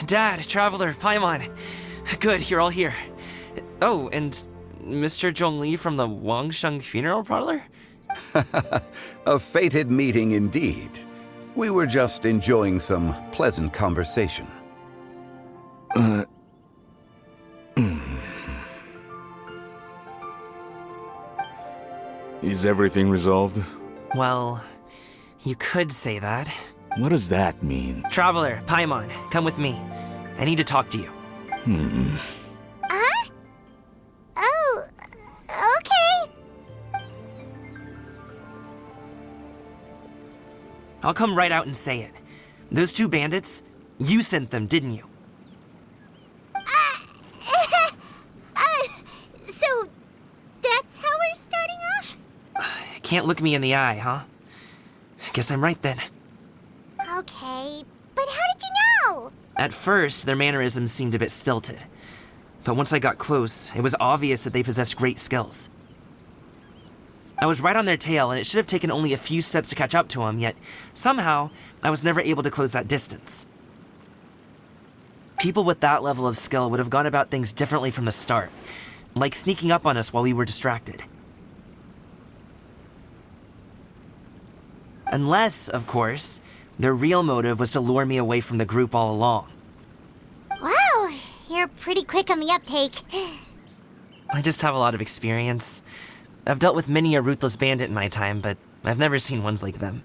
Dad, Traveler, Paimon. Good, you're all here. Oh, and Mr. Zhongli from the Wangsheng Funeral Parlor? A fated meeting indeed. We were just enjoying some pleasant conversation. Is everything resolved? Well, you could say that. What does that mean? Traveler, Paimon, come with me. I need to talk to you. Huh? Oh, okay. I'll come right out and say it. Those two bandits, you sent them, didn't you? So that's how we're starting off? Can't look me in the eye, huh? Guess I'm right then. Okay, but how did you know? At first, their mannerisms seemed a bit stilted. But once I got close, it was obvious that they possessed great skills. I was right on their tail, and it should have taken only a few steps to catch up to them, yet somehow, I was never able to close that distance. People with that level of skill would have gone about things differently from the start, like sneaking up on us while we were distracted. Unless, of course, their real motive was to lure me away from the group all along. Wow, you're pretty quick on the uptake. I just have a lot of experience. I've dealt with many a ruthless bandit in my time, but I've never seen ones like them.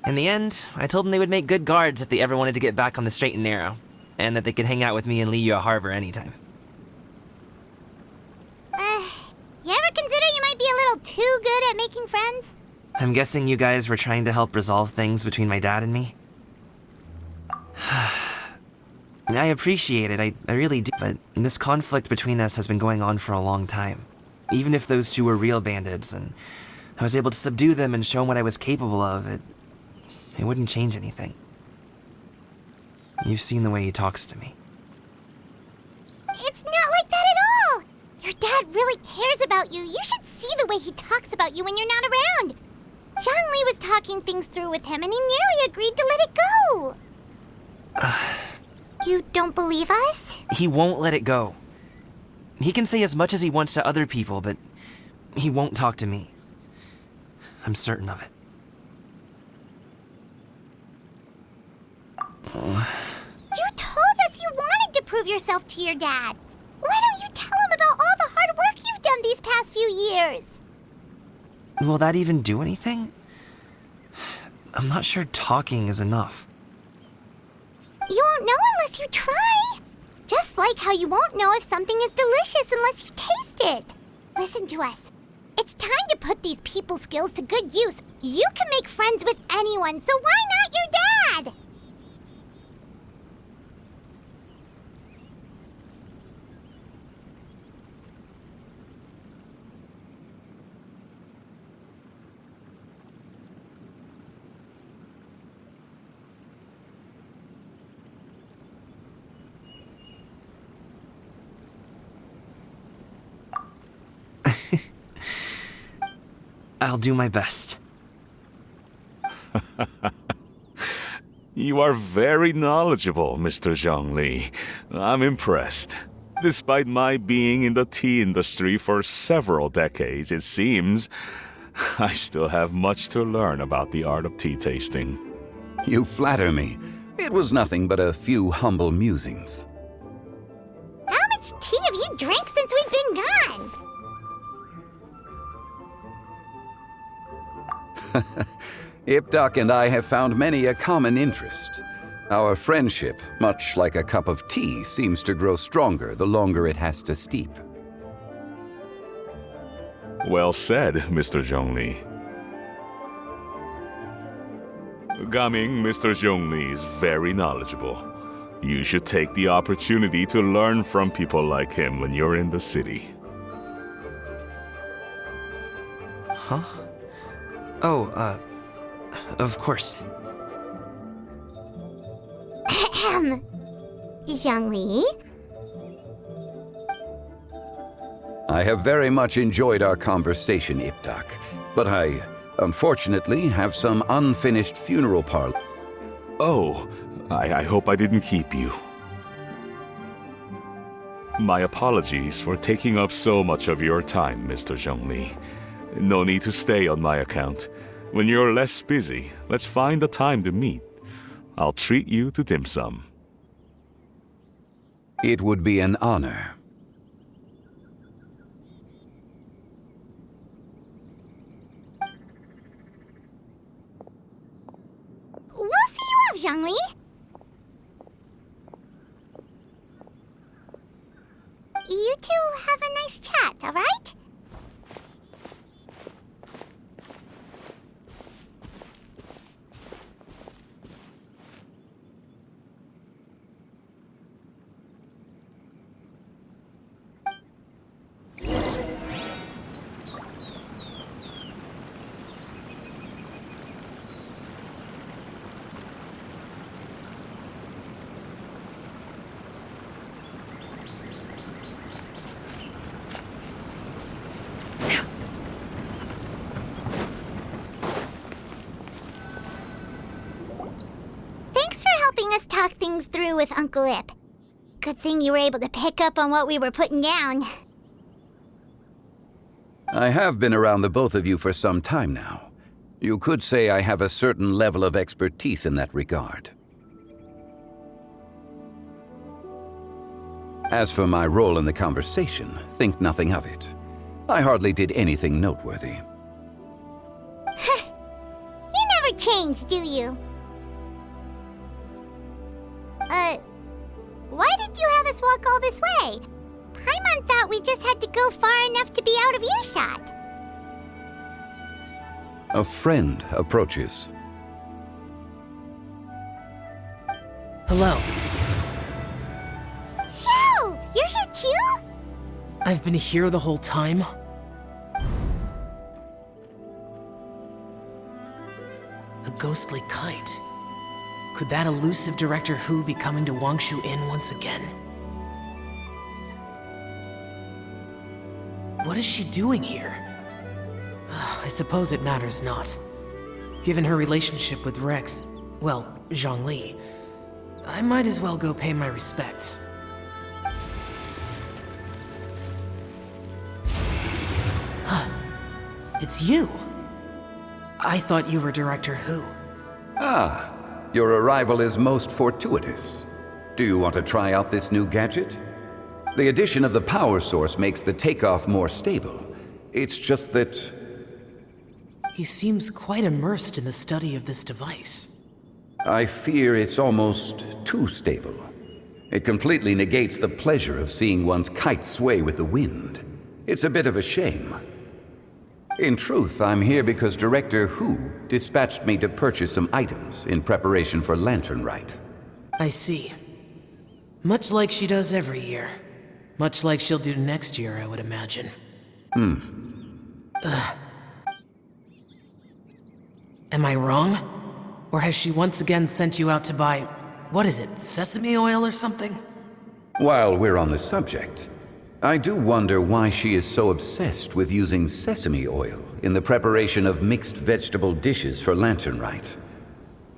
In the end, I told them they would make good guards if they ever wanted to get back on the straight and narrow, and that they could hang out with me in Liyue Harbor anytime. You ever consider you might be a little too good at making friends? I'm guessing you guys were trying to help resolve things between my dad and me? I appreciate it, I really do, but this conflict between us has been going on for a long time. Even if those two were real bandits, and I was able to subdue them and show them what I was capable of, it wouldn't change anything. You've seen the way he talks to me. It's not like that at all! Your dad really cares about you. You should see the way he talks about you when you're not around. Zhongli was talking things through with him, and he nearly agreed to let it go. You don't believe us? He won't let it go. He can say as much as he wants to other people, but he won't talk to me. I'm certain of it. You told us you wanted to prove yourself to your dad. Why don't you tell him about all the hard work you've done these past few years? Will that even do anything? I'm not sure talking is enough. You won't know unless you try. Just like how you won't know if something is delicious unless you taste it. Listen to us. It's time to put these people skills to good use. You can make friends with anyone, so why not your dad? I'll do my best. You are very knowledgeable, Mr. Zhongli. I'm impressed. Despite my being in the tea industry for several decades, it seems I still have much to learn about the art of tea tasting. You flatter me. It was nothing but a few humble musings. How much tea have you drank since we've been gone? Ipdak and I have found many a common interest. Our friendship, much like a cup of tea, seems to grow stronger the longer it has to steep. Well said, Mr. Zhongli. Gaming, Mr. Zhongli is very knowledgeable. You should take the opportunity to learn from people like him when you're in the city. Huh? Oh, of course. Ahem. Zhongli? I have very much enjoyed our conversation, Ipdak, but I, unfortunately, have some unfinished funeral parlor. Oh, I hope I didn't keep you. My apologies for taking up so much of your time, Mr. Zhongli. No need to stay on my account. When you're less busy, let's find a time to meet. I'll treat you to dim sum. It would be an honor. We'll see you off, Zhongli. You two have a nice chat, all right? Us talk things through with Uncle Ip. Good thing you were able to pick up on what we were putting down. I have been around the both of you for some time now. You could say I have a certain level of expertise in that regard. As for my role in the conversation, think nothing of it. I hardly did anything noteworthy. You never change, do you? Why did you have us walk all this way? Paimon thought we just had to go far enough to be out of earshot. A friend approaches. Hello. So, you're here too? I've been here the whole time. A ghostly kite. Could that elusive Director Hu be coming to Wangshu Inn once again? What is she doing here? I suppose it matters not. Given her relationship with Rex, well, Zhongli, I might as well go pay my respects. It's you! I thought you were Director Hu. Ah, your arrival is most fortuitous. Do you want to try out this new gadget? The addition of the power source makes the takeoff more stable. It's just that... He seems quite immersed in the study of this device. I fear it's almost too stable. It completely negates the pleasure of seeing one's kite sway with the wind. It's a bit of a shame. In truth, I'm here because Director Hu dispatched me to purchase some items in preparation for Lantern Rite. I see. Much like she does every year. Much like she'll do next year, I would imagine. Am I wrong? Or has she once again sent you out to buy, what is it, sesame oil or something? While we're on the subject, I do wonder why she is so obsessed with using sesame oil in the preparation of mixed vegetable dishes for Lantern Rite.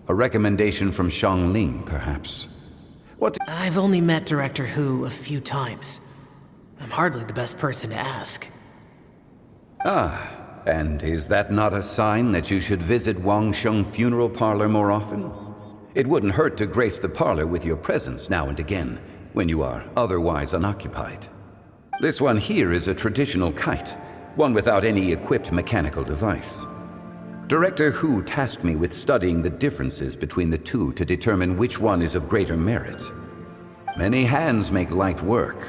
A recommendation from Xiangling, perhaps. I've only met Director Hu a few times. I'm hardly the best person to ask. Ah, and is that not a sign that you should visit Wangsheng Funeral Parlor more often? It wouldn't hurt to grace the parlor with your presence now and again, when you are otherwise unoccupied. This one here is a traditional kite, one without any equipped mechanical device. Director Hu tasked me with studying the differences between the two to determine which one is of greater merit. Many hands make light work.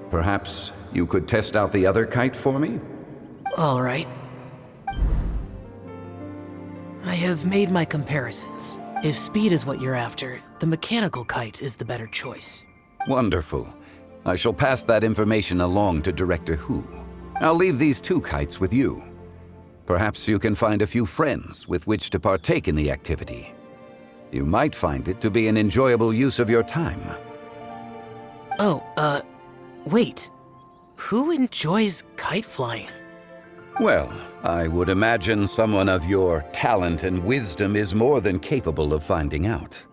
Perhaps you could test out the other kite for me? All right. I have made my comparisons. If speed is what you're after, the mechanical kite is the better choice. Wonderful. I shall pass that information along to Director Hu. I'll leave these two kites with you. Perhaps you can find a few friends with which to partake in the activity. You might find it to be an enjoyable use of your time. Oh, wait. Who enjoys kite flying? Well, I would imagine someone of your talent and wisdom is more than capable of finding out.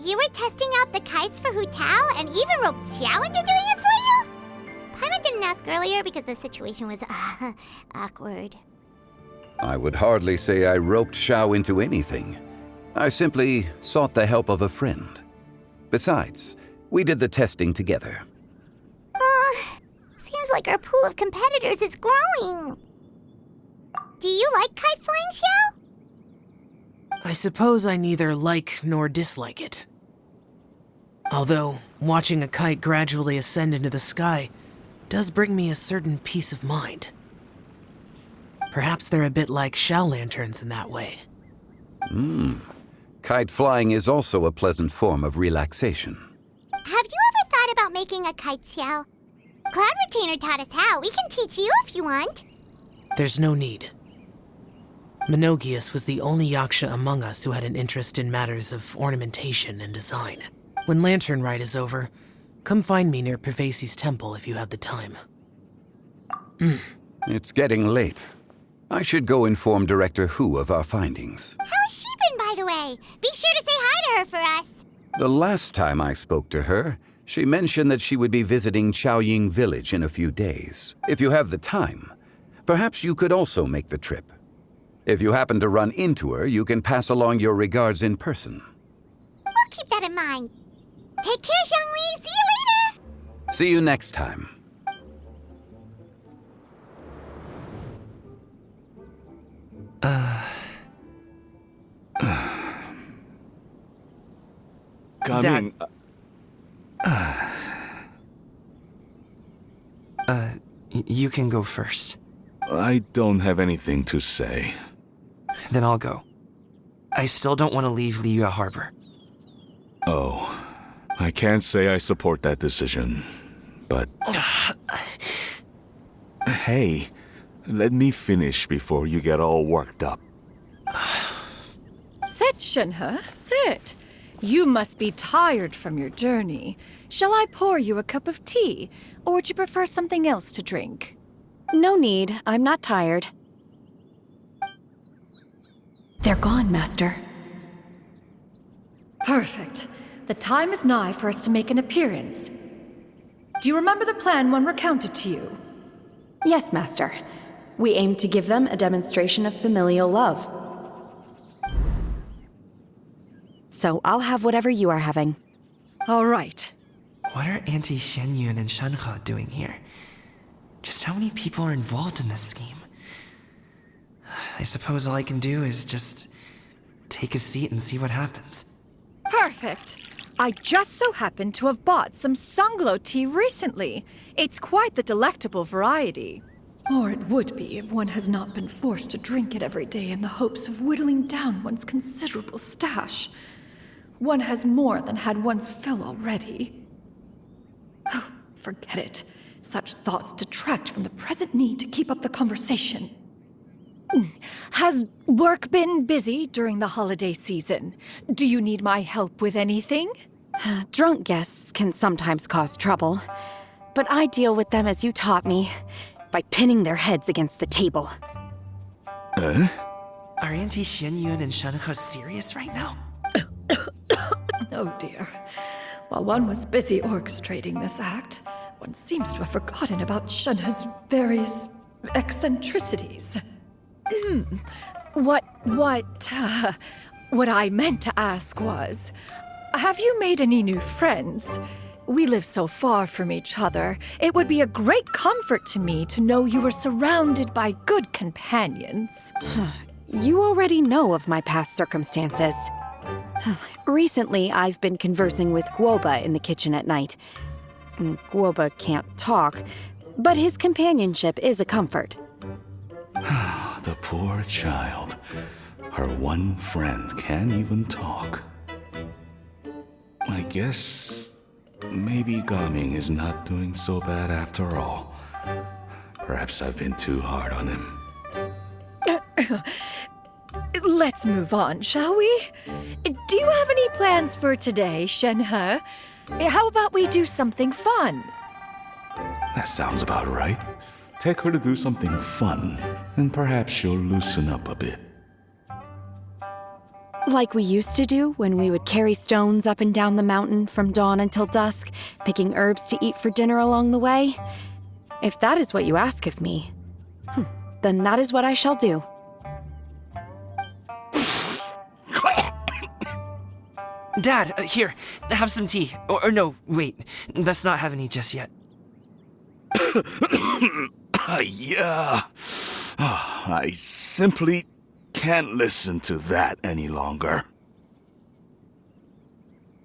You were testing out the kites for Hu Tao and even roped Xiao into doing it for you? Paimon didn't ask earlier because the situation was awkward. I would hardly say I roped Xiao into anything. I simply sought the help of a friend. Besides, we did the testing together. Seems like our pool of competitors is growing. Do you like kite flying, Xiao? I suppose I neither like nor dislike it. Although, watching a kite gradually ascend into the sky does bring me a certain peace of mind. Perhaps they're a bit like Xiao lanterns in that way. Kite flying is also a pleasant form of relaxation. Have you ever thought about making a kite, Xiao? Cloud Retainer taught us how. We can teach you if you want. There's no need. Menogias was the only yaksha among us who had an interest in matters of ornamentation and design. When Lantern Rite is over, come find me near Pervasi's temple if you have the time. It's getting late. I should go inform Director Hu of our findings. How's she been, by the way? Be sure to say hi to her for us. The last time I spoke to her, she mentioned that she would be visiting Chaoying Village in a few days. If you have the time, perhaps you could also make the trip. If you happen to run into her, you can pass along your regards in person. We'll keep that in mind. Take care, Zhongli. See you later. See you next time. Coming. You can go first. I don't have anything to say. Then I'll go. I still don't want to leave Liyue Harbor. Oh, I can't say I support that decision, but... Hey, let me finish before you get all worked up. Sit, Shenhe, sit. You must be tired from your journey. Shall I pour you a cup of tea, or would you prefer something else to drink? No need. I'm not tired. They're gone, Master. Perfect. The time is nigh for us to make an appearance. Do you remember the plan one recounted to you? Yes, Master. We aim to give them a demonstration of familial love. So I'll have whatever you are having. All right. What are Auntie Xianyun and Shenhe doing here? Just how many people are involved in this scheme? I suppose all I can do is just take a seat and see what happens. Perfect. I just so happened to have bought some Sunglow tea recently. It's quite the delectable variety. Or it would be if one has not been forced to drink it every day in the hopes of whittling down one's considerable stash. One has more than had one's fill already. Oh, forget it. Such thoughts detract from the present need to keep up the conversation. Has work been busy during the holiday season? Do you need my help with anything? Drunk guests can sometimes cause trouble, but I deal with them as you taught me, by pinning their heads against the table. Are Auntie Xianyun and Shenhe serious right now? Oh dear. While one was busy orchestrating this act, one seems to have forgotten about Shenhe's various eccentricities. What I meant to ask was, have you made any new friends? We live so far from each other. It would be a great comfort to me to know you were surrounded by good companions. You already know of my past circumstances. Recently, I've been conversing with Guoba in the kitchen at night. Guoba can't talk, but his companionship is a comfort. The poor child. Her one friend can't even talk. I guess maybe Gaming is not doing so bad after all. Perhaps I've been too hard on him. Let's move on, shall we? Do you have any plans for today, Shenhe? How about we do something fun? That sounds about right. Take her to do something fun, and perhaps she'll loosen up a bit. Like we used to do when we would carry stones up and down the mountain from dawn until dusk, picking herbs to eat for dinner along the way? If that is what you ask of me, then that is what I shall do. Dad, here, have some tea. Or no, wait, let's not have any just yet. Yeah. I simply can't listen to that any longer.